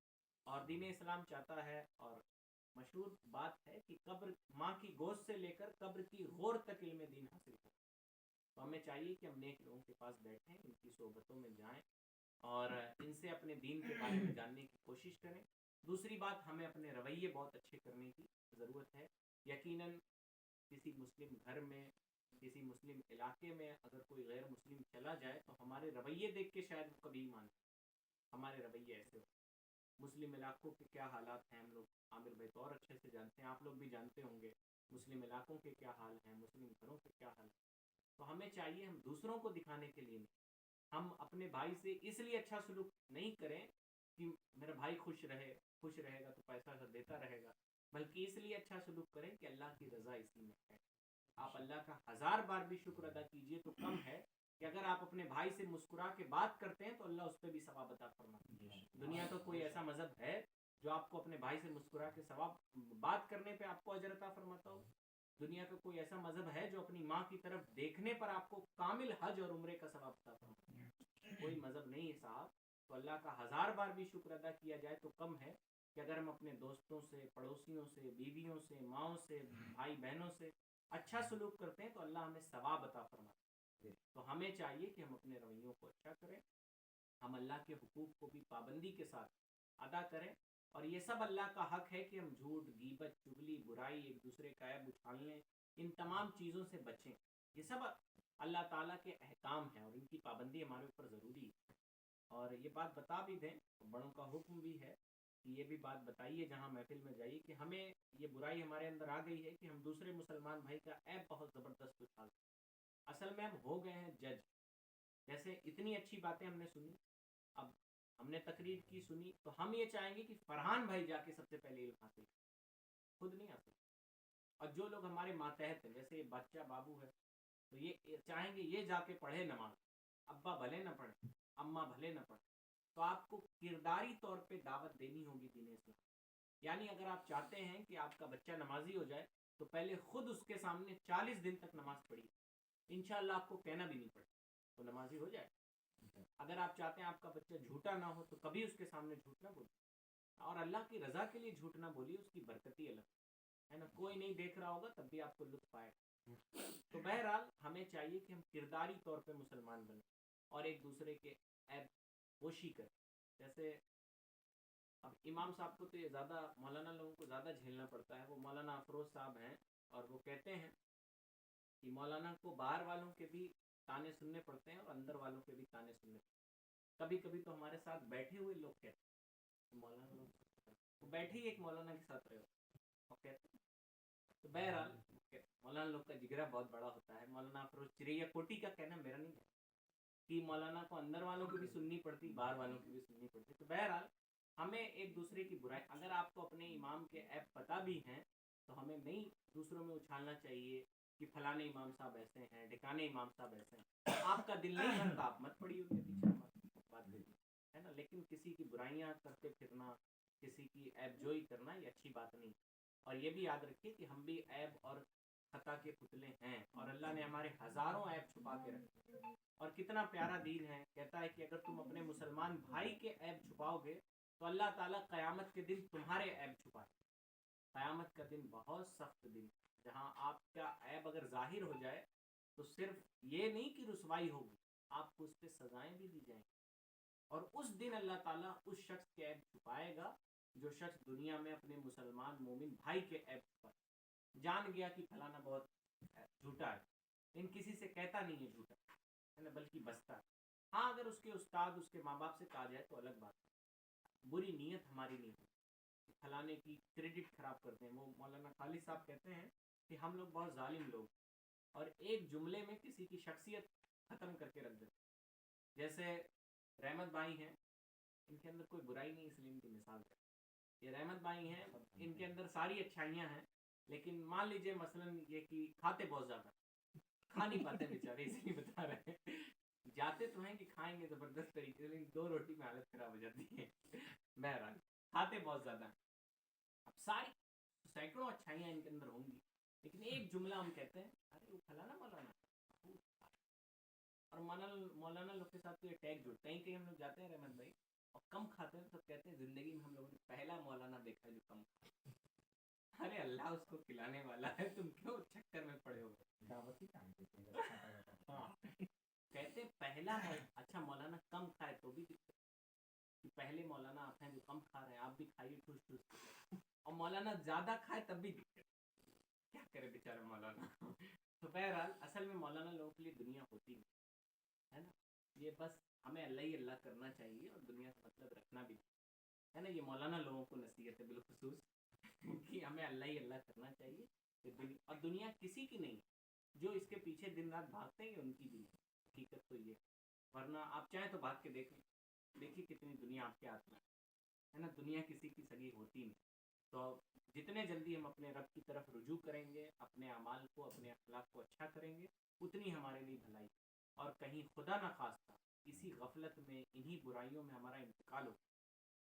اور دین اسلام چاہتا ہے، اور مشہور بات ہے کہ قبر، ماں کی گوشت سے لے کر قبر کی غور تک علم دین حاصل کریں۔ تو ہمیں چاہیے کہ ہم نیک لوگوں کے پاس بیٹھیں، ان کی صحبتوں میں جائیں اور ان سے اپنے دین کے بارے میں جاننے کی کوشش کریں۔ دوسری بات، ہمیں اپنے رویے بہت اچھے کرنے کی ضرورت ہے۔ یقیناً کسی مسلم گھر میں، کسی مسلم علاقے میں اگر کوئی غیر مسلم چلا جائے تو ہمارے رویے دیکھ کے شاید وہ کبھی مان، ہمارے رویے ایسے ہو۔ مسلم علاقوں کے کیا حالات ہیں ہم لوگ، عامر بھائی تو اور اچھے سے جانتے ہیں، آپ لوگ بھی جانتے ہوں گے مسلم علاقوں کے کیا حال ہیں، مسلم گھروں کے کیا حال ہیں۔ تو ہمیں چاہیے ہم دوسروں کو دکھانے کے لیے نہیں، ہم اپنے بھائی سے اس لیے اچھا سلوک نہیں کریں کہ میرا بھائی خوش رہے گا تو پیسہ دیتا رہے گا، بلکہ اس لیے اچھا سلوک کریں کہ اللہ کی رضا اسی میں ہے۔ آپ اللہ کا 1000 بار بھی شکر ادا کیجئے تو کم ہے کہ اگر آپ اپنے بھائی سے مسکرا کے بات کرتے ہیں تو اللہ اس پہ بھی ثواب عطا فرماتا ہے۔ دنیا کا کوئی ایسا مذہب ہے جو آپ کو اپنے بھائی سے مسکرا کے ثواب، بات کرنے پہ آپ کو اجر عطا فرماتا ہو؟ دنیا کا کوئی ایسا مذہب ہے جو اپنی ماں کی طرف دیکھنے پر آپ کو کامل حج اور عمرے کا ثواب عطا فرماتا ہے؟ کوئی مذہب نہیں ہے صاحب۔ تو اللہ کا 1000 بار بھی شکر ادا کیا جائے تو کم ہے کہ اگر ہم اپنے دوستوں سے، پڑوسیوں سے، بیویوں سے، ماؤں سے، بھائی بہنوں سے اچھا سلوک کرتے ہیں تو اللہ ہمیں ثواب عطا فرماتا ہے۔ تو ہمیں چاہیے کہ ہم اپنے رویوں کو اچھا کریں ہم اللہ کے حقوق کو بھی پابندی کے ساتھ ادا کریں، اور یہ سب اللہ کا حق ہے کہ ہم جھوٹ، غیبت، چغلی، برائی، ایک دوسرے کا عیب اچھالنے، ان تمام چیزوں سے بچیں۔ یہ سب اللہ تعالیٰ کے احکام ہیں اور ان کی پابندی ہمارے اوپر ضروری ہے۔ اور یہ بات بتا بھی دیں، بڑوں کا حکم بھی ہے کہ یہ بھی بات بتائیے جہاں محفل میں جائیے کہ ہمیں یہ برائی ہمارے اندر آ گئی ہے کہ ہم دوسرے مسلمان بھائی کا عیب بہت زبردست اچھالتے ہیں۔ اصل میں ہم ہو گئے ہیں جج۔ جیسے اتنی اچھی باتیں ہم نے سنی، اب ہم نے تقریر کی سنی، تو ہم یہ چاہیں گے کہ فرحان بھائی جا کے سب سے پہلے علم حاصل کریں، خود نہیں حاصل۔ اور جو لوگ ہمارے ماتحت ہیں، جیسے بچہ بابو ہے، تو یہ چاہیں گے یہ جا کے پڑھے نماز، ابا بھلے نہ پڑھے، اماں بھلے نہ پڑھے۔ تو آپ کو کرداری طور پہ دعوت دینی ہوگی دین اسلام۔ یعنی اگر آپ چاہتے ہیں کہ آپ کا بچہ نمازی ہو جائے تو پہلے خود اس کے سامنے 40 دن تک نماز پڑھی، انشاءاللہ آپ کو کہنا بھی نہیں پڑے تو نمازی ہو جائے۔ اگر آپ چاہتے ہیں آپ کا بچہ جھوٹا نہ ہو تو کبھی اس کے سامنے جھوٹ نہ بولیے، اور اللہ کی رضا کے لیے جھوٹ نہ بولیے، اس کی برکت ہی الگ ہے نا۔ کوئی نہیں دیکھ رہا ہوگا تب بھی آپ کو لطف آئے گا۔ تو بہرحال ہمیں چاہیے کہ ہم کرداری طور پہ مسلمان بنیں اور ایک دوسرے کے عیب پوشی کریں۔ جیسے اب امام صاحب کو تو یہ زیادہ، مولانا لوگوں کو زیادہ جھیلنا پڑتا ہے۔ وہ مولانا افروز صاحب ہیں اور وہ کہتے ہیں کہ مولانا کو باہر والوں کے بھی تانے سننے پڑتے ہیں اور اندر والوں کے بھی تانے سننے پڑتے ہیں۔ کبھی کبھی تو ہمارے ساتھ بیٹھے ہوئے لوگ کہتے ہیں مولانا لوگ بیٹھے ہی ایک مولانا کے ساتھ رہے ہو کہتے ہیں۔ تو بہرحال مولانا لوگ کا جگرہ بہت بڑا ہوتا ہے۔ مولانا افروز چریا کوٹی کا کہنا میرا نہیں ہے کہ مولانا کو اندر والوں کی بھی سننی پڑتی، باہر والوں کی بھی سننی پڑتی۔ تو بہرحال ہمیں ایک دوسرے کی برائی، اگر آپ کو اپنے امام کے عیب پتہ بھی ہیں تو ہمیں نہیں دوسروں میں اچھالنا چاہیے کہ فلانے امام صاحب ایسے ہیں، ڈھکانے امام صاحب ایسے ہیں۔ آپ کا دل نہیں کرتا آپ مت پڑیے ان کے پیچھے، بات ہے نا۔ لیکن کسی کی برائیاں کرتے پھرنا، کسی کی عیب جوئی کرنا، یہ اچھی بات نہیں۔ اور یہ بھی یاد رکھیے کہ ہم بھی عیب اور خطا کے پتلے ہیں، اور اللہ نے ہمارے ہزاروں عیب چھپا کے رکھے۔ اور کتنا پیارا دین ہے، کہتا ہے کہ اگر تم اپنے مسلمان بھائی کے عیب چھپاؤ گے تو اللہ تعالیٰ قیامت کے دن تمہارے عیب چھپائے۔ قیامت کا دن بہت سخت دن، جہاں آپ کا عیب اگر ظاہر ہو جائے تو صرف یہ نہیں کہ رسوائی ہوگی، آپ کو اس پہ سزائیں بھی دی جائیں گی۔ اور اس دن اللہ تعالیٰ اس شخص کے عیب چھپائے گا جو شخص دنیا میں اپنے مسلمان مومن بھائی کے عیب چھپائے، جان گیا کہ فلانا بہت جھوٹا ہے، لیکن کسی سے کہتا نہیں ہے جھوٹا ہے نا، بلکہ بستا ہے۔ ہاں اگر اس کے استاد، اس کے ماں باپ سے کہا جائے تو الگ بات ہے، بری نیت ہماری نہیں ہے، فلانے کی کریڈٹ خراب کرتے ہیں۔ وہ مولانا خالد صاحب کہتے ہیں کہ ہم لوگ بہت ظالم لوگ اور ایک جملے میں کسی کی شخصیت ختم کر کے رکھ دیتے۔ جیسے رحمت بھائی ہیں، ان کے اندر کوئی برائی نہیں، اس لیے ان کی مثال ہے۔ یہ رحمت بھائی ہیں، ان کے اندر ساری اچھائیاں ہیں، لیکن مان لیجئے مثلا یہ کہ کھاتے بہت زیادہ، کھا نہیں پاتے بیچارے، اس لیے بتا رہے ہیں۔ جاتے تو ہیں کہ کھائیں گے زبردست طریقے سے، لیکن 2 روٹی میں حالت خراب ہو جاتی ہے۔ بہرحال کھاتے بہت زیادہ ہیں۔ اب ساری سینکڑوں اچھائیاں ان کے اندر ہوں گی، لیکن ایک جملہ ہم کہتے ہیں ارے وہ فلانا مولانا، اور مولانا لوگ کے ساتھ تو یہ ٹیگ جڑتا ہے۔ کہیں ہم لوگ جاتے ہیں رحمت بھائی اور کم کھاتے ہیں تو کہتے ہیں زندگی میں ہم لوگوں نے پہلا مولانا دیکھا ہے جو کم کھاتا ہے۔ ارے اللہ اس کو کھلانے والا ہے، تم کیوں چکر میں پڑے ہو؟ ہاں کہتے پہلا اچھا مولانا کم کھائے تو بھی دقت، کہ پہلے مولانا آپ ہیں جو کم کھا رہے ہیں، آپ بھی کھائیے ٹھوس ٹھوس کے، اور مولانا زیادہ کھائے تب بھی دقت، کیا کرے بیچارہ مولانا۔ تو بہرحال اصل میں مولانا لوگوں کے لیے دنیا ہوتی نہیں ہے نا، یہ بس ہمیں اللہ ہی اللہ کرنا چاہیے اور دنیا کا مطلب رکھنا بھی ہے نا۔ یہ مولانا لوگوں کو نصیحت ہے بالخصوص کہ ہمیں اللہ ہی اللہ کرنا چاہیے، اور دنیا کسی کی نہیں، جو اس کے پیچھے دن رات بھاگتے ہیں ان کی بھی حقیقت تو یہ، ورنہ آپ چاہیں تو بھاگ کے دیکھیں، دیکھیے کتنی دنیا آپ کے ہاتھ میں ہے نا۔ دنیا کسی کی سگی ہوتی نہیں۔ تو جتنے جلدی ہم اپنے رب کی طرف رجوع کریں گے، اپنے اعمال کو، اپنے اخلاق کو اچھا کریں گے، اتنی ہمارے لیے بھلائی۔ اور کہیں خدا نہ خواستہ اسی غفلت میں، انہی برائیوں میں ہمارا انتقال ہو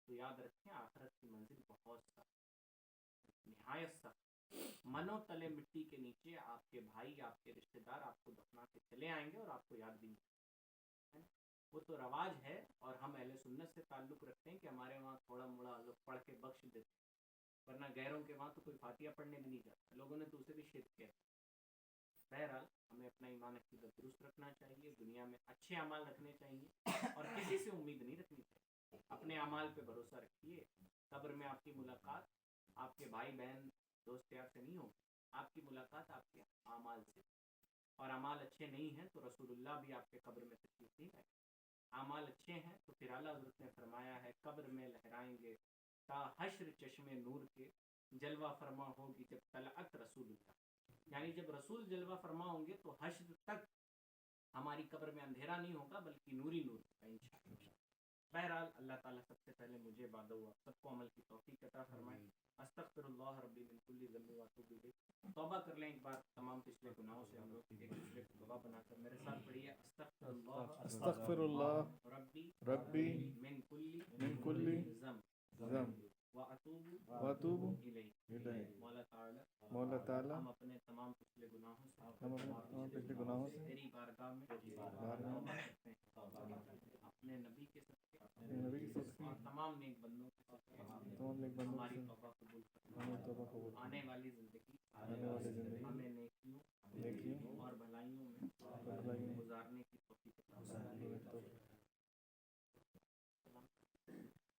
تو یاد رکھیں آخرت کی منزل بہت سخت، نہایت سخت۔ منو تلے مٹی کے نیچے آپ کے بھائی، آپ کے رشتہ دار آپ کو دفنا کے چلے آئیں گے اور آپ کو یاد بھی نہیں۔ وہ تو رواج ہے، اور ہم اہل سنت سے تعلق رکھتے ہیں کہ ہمارے وہاں تھوڑا موڑا لوگ پڑھ کے بخش دیتے، ورنہ غیروں کے وہاں تو کوئی فاتحہ پڑھنے بھی نہیں جاتا، لوگوں نے تو اسے بھی شرک کیا۔ بہرحال ہمیں اپنا ایمان عقیدہ درست رکھنا چاہیے، دنیا میں اچھے اعمال رکھنے چاہیے اور کسی سے امید نہیں رکھنی چاہیے، اپنے اعمال پہ بھروسہ رکھیے۔ قبر میں آپ کی ملاقات آپ کے بھائی بہن دوست یار سے نہیں ہوگی، آپ کی ملاقات آپ کے اعمال سے، اور اعمال اچھے نہیں ہیں تو رسول اللہ بھی آپ کے قبر میں تشریف نہیں لائیں گے۔ اعمال اچھے ہیں تو پھر اعلیٰ حضرت نے فرمایا ہے قبر میں لہرائیں گے تا حشر چشم نور کے، جلوہ فرما ہوگی جب طلعت رسول اللہ، یعنی جب رسول جلوہ فرما ہوں گے تو حشر تک ہماری قبر میں اندھیرا نہیں ہوگا بلکہ نوری نور ہوگا انشاءاللہ۔ بہرحال اللہ تعالیٰ سب سے پہلے مجھے بعد ہوا سب کو عمل کی توفیق عطا فرمائے۔ استغفر اللہ ربی من کل ذنب واتوب الیہ۔ توبہ کر لیں ایک بار تمام پچھلے گناہوں سے، ہم لوگ ایک دوسرے کو گواہ بنا کر میرے ساتھ پڑھیے استغفر اللہ ربی ربی من کل من کل ذنب واتوب الیہ۔ الیہ۔ مولا تعالی تعالیٰ ہم اپنے تمام پچھلے گناہوں سے ہم اپنے تمام پچھلے گناہوں سے تیری بارگاہ میں بارگاہ توبہ میں کرتے ہیں، اپنے نبی کے صدقے اپنے نبی کی صدقے اور تمام نیک بندوں کے صدقے تمام نیک بندوں ہماری سے توبہ قبول ہمیں فرما، توبہ قبول آنے والی زندگی آنے والی زندگی ہمیں